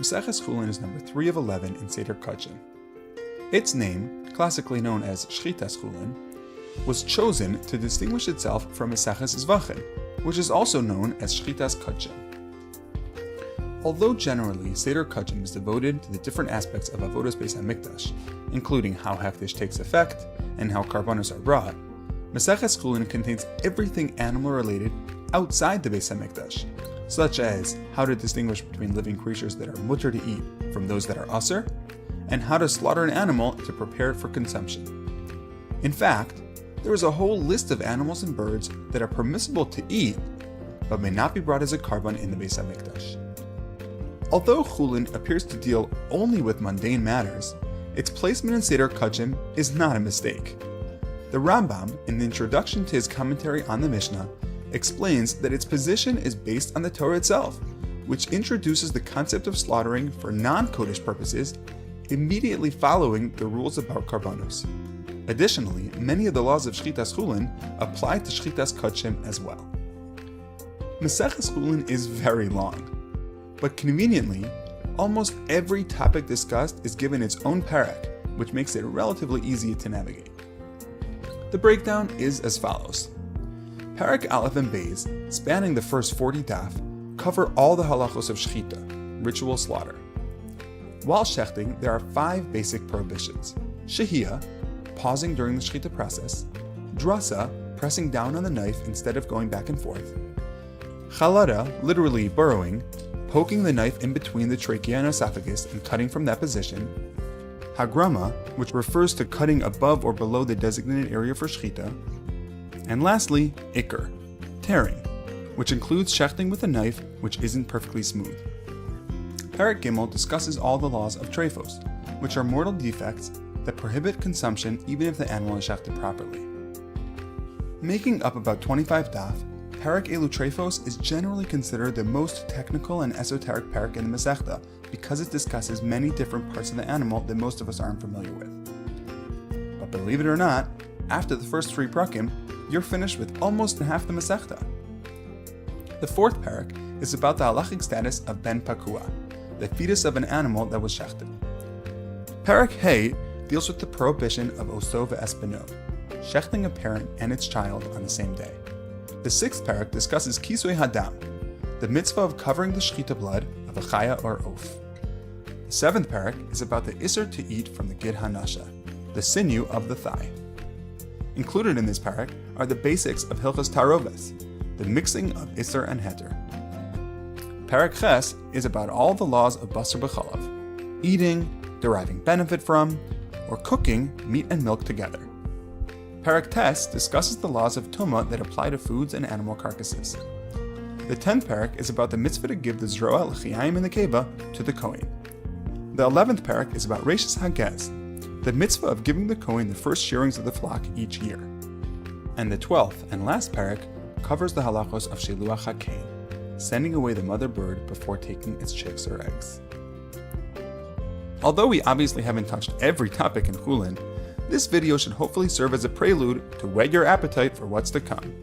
Maseches Chullin is number 3 of 11 in Seder Kachim. Its name, classically known as Shchitas Chullin, was chosen to distinguish itself from Maseches Zvachim, which is also known as Shchitas Kachim. Although generally Seder Kachim is devoted to the different aspects of Avodas Beis HaMikdash, including how Hekdesh takes effect and how Karbanos are brought, Maseches Chullin contains everything animal-related outside the Beis HaMikdash, such as how to distinguish between living creatures that are mutter to eat from those that are aser, and how to slaughter an animal to prepare it for consumption. In fact, there is a whole list of animals and birds that are permissible to eat, but may not be brought as a karban in the Beis HaMikdash. Although Chullin appears to deal only with mundane matters, its placement in Seder Kachim is not a mistake. The Rambam, in the introduction to his commentary on the Mishnah, explains that its position is based on the Torah itself, which introduces the concept of slaughtering for non-Kodesh purposes immediately following the rules about Karbanos. Additionally, many of the laws of Shchitas Chullin apply to Shchitas Kachim as well. Maseches Chullin is very long, but conveniently, almost every topic discussed is given its own parak, which makes it relatively easy to navigate. The breakdown is as follows. Parak Aleph and Beis, spanning the first 40 daf, cover all the halachos of shechita, ritual slaughter. While shechting, there are 5 basic prohibitions: shehiyah, pausing during the shechita process; drasa, pressing down on the knife instead of going back and forth; chalada, literally burrowing, poking the knife in between the trachea and esophagus and cutting from that position; hagrama, which refers to cutting above or below the designated area for shechita; and lastly, ikr, tearing, which includes shechting with a knife which isn't perfectly smooth. Parak Gimel discusses all the laws of trephos, which are mortal defects that prohibit consumption even if the animal is shechted properly. Making up about 25 daf, Parak Elu Trephos is generally considered the most technical and esoteric parak in the masechta because it discusses many different parts of the animal that most of us aren't familiar with. But believe it or not, after the first 3 prakim, you're finished with almost half the masechta. The 4th parak is about the halachic status of ben pakua, the fetus of an animal that was shechted. Parak Hey deals with the prohibition of oso ve'espino, shechting a parent and its child on the same day. The 6th parak discusses kisui hadam, the mitzvah of covering the shechita blood of a chaya or oaf. The 7th parak is about the isser to eat from the gid hanasha, the sinew of the thigh. Included in this parak are the basics of hilchos taroves, the mixing of isser and heter. Parak Ches is about all the laws of basar b'chalav, eating, deriving benefit from, or cooking meat and milk together. Parak Tes discusses the laws of Tumah that apply to foods and animal carcasses. The 10th parak is about the mitzvah to give the zroa l'chiyayim in the keva to the kohen. The 11th parak is about Reishis Hagez, the mitzvah of giving the kohen the first shearings of the flock each year. And the 12th and last parak covers the halachos of Shiluach HaKein, sending away the mother bird before taking its chicks or eggs. Although we obviously haven't touched every topic in Chullin, this video should hopefully serve as a prelude to whet your appetite for what's to come.